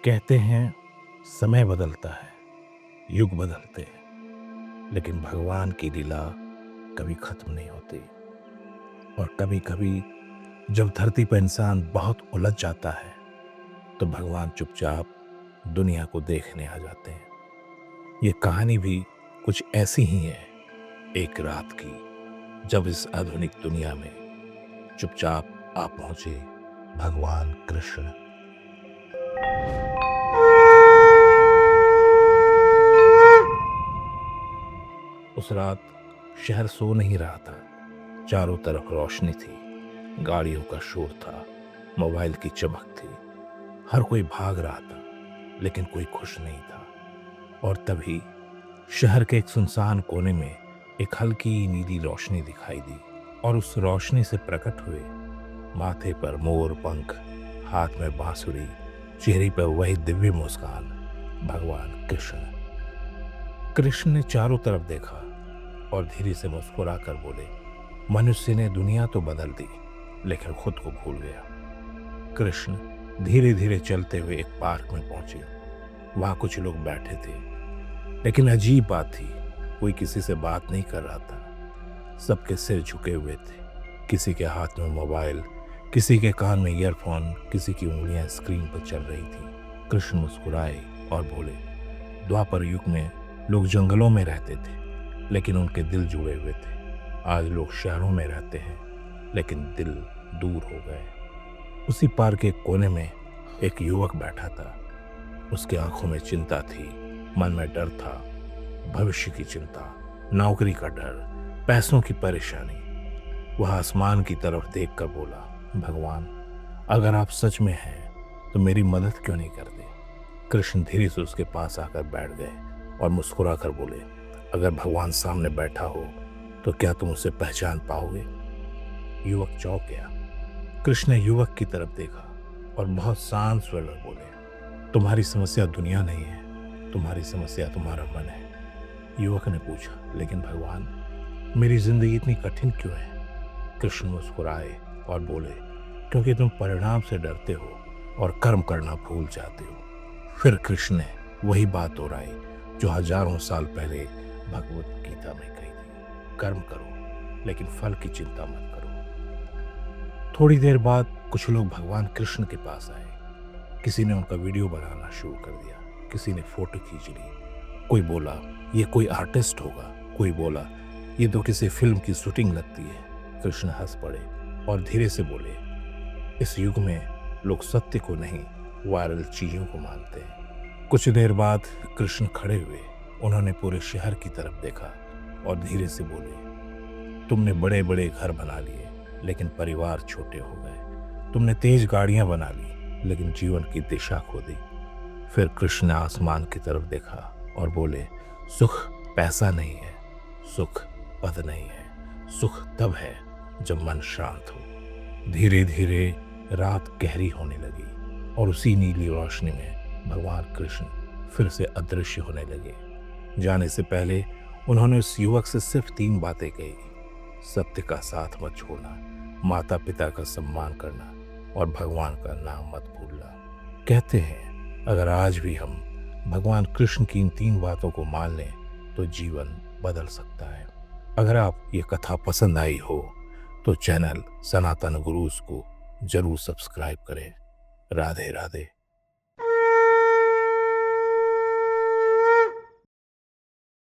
कहते हैं समय बदलता है, युग बदलते हैं, लेकिन भगवान की लीला कभी खत्म नहीं होती। और कभी-कभी जब धरती पर इंसान बहुत उलझ जाता है, तो भगवान चुपचाप दुनिया को देखने आ जाते हैं। ये कहानी भी कुछ ऐसी ही है, एक रात की, जब इस आधुनिक दुनिया में चुपचाप आ पहुंचे भगवान कृष्ण। उस रात शहर सो नहीं रहा था। चारों तरफ रोशनी थी, गाड़ियों का शोर था, मोबाइल की चमक थी। हर कोई भाग रहा था, लेकिन कोई खुश नहीं था। और तभी शहर के एक सुनसान कोने में एक हल्की नीली रोशनी दिखाई दी। और उस रोशनी से प्रकट हुए, माथे पर मोर पंख, हाथ में बांसुरी, चेहरे पर वही दिव्य मुस्कान, भगवान कृष्ण। कृष्ण ने चारों तरफ देखा और धीरे से मुस्कुरा कर बोले, मनुष्य ने दुनिया तो बदल दी, लेकिन खुद को भूल गया। कृष्ण धीरे धीरे चलते हुए एक पार्क में पहुंचे। वहां कुछ लोग बैठे थे, लेकिन अजीब बात थी, कोई किसी से बात नहीं कर रहा था। सबके सिर झुके हुए थे, किसी के हाथ में मोबाइल, किसी के कान में ईयरफोन, किसी की उंगलियां स्क्रीन पर चल रही थी। कृष्ण मुस्कुराए और बोले, द्वापर युग में लोग जंगलों में रहते थे, लेकिन उनके दिल जुड़े हुए थे। आज लोग शहरों में रहते हैं, लेकिन दिल दूर हो गए। उसी पार्क के कोने में एक युवक बैठा था। उसकी आंखों में चिंता थी, मन में डर था, भविष्य की चिंता, नौकरी का डर, पैसों की परेशानी। वह आसमान की तरफ देखकर बोला, भगवान, अगर आप सच में हैं तो मेरी मदद क्यों नहीं करते? कृष्ण धीरे से उसके पास आकर बैठ गए और मुस्कुरा कर बोले, अगर भगवान सामने बैठा हो तो क्या तुम उसे पहचान पाओगे? युवक चौंक गया। कृष्ण ने युवक की तरफ देखा और बहुत शांत स्वर में बोले, तुम्हारी समस्या दुनिया नहीं है, तुम्हारी समस्या तुम्हारा मन है। युवक ने पूछा, लेकिन भगवान, मेरी जिंदगी इतनी कठिन क्यों है? कृष्ण मुस्कुराए और बोले, क्योंकि तुम परिणाम से डरते हो और कर्म करना भूल जाते हो। फिर कृष्ण ने वही बात दोहराई जो हजारों साल पहले भगवत गीता में कही थी, कर्म करो लेकिन फल की चिंता मत करो। थोड़ी देर बाद कुछ लोग भगवान कृष्ण के पास आए। किसी ने उनका वीडियो बनाना शुरू कर दिया, किसी ने फोटो खींच ली। कोई बोला, ये कोई आर्टिस्ट होगा, कोई बोला, ये तो किसी फिल्म की शूटिंग लगती है। कृष्ण हंस पड़े और धीरे से बोले, इस युग में लोग सत्य को नहीं, वायरल चीजों को मानते हैं। कुछ देर बाद कृष्ण खड़े हुए, उन्होंने पूरे शहर की तरफ देखा और धीरे से बोले, तुमने बड़े बड़े घर बना लिए, लेकिन परिवार छोटे हो गए। तुमने तेज गाड़ियां बना ली, लेकिन जीवन की दिशा खो दी। फिर कृष्ण ने आसमान की तरफ देखा और बोले, सुख पैसा नहीं है, सुख पद नहीं है, सुख तब है जब मन शांत हो। धीरे धीरे रात गहरी होने लगी और उसी नीली रोशनी में भगवान कृष्ण फिर से अदृश्य होने लगे। जाने से पहले उन्होंने उस युवक से सिर्फ 3 बातें कही, सत्य का साथ मत छोड़ना, माता पिता का सम्मान करना और भगवान का नाम मत भूलना। कहते हैं, अगर आज भी हम भगवान कृष्ण की इन 3 बातों को मान लें तो जीवन बदल सकता है। अगर आप ये कथा पसंद आई हो तो चैनल सनातन गुरुज को जरूर सब्सक्राइब करें। राधे राधे।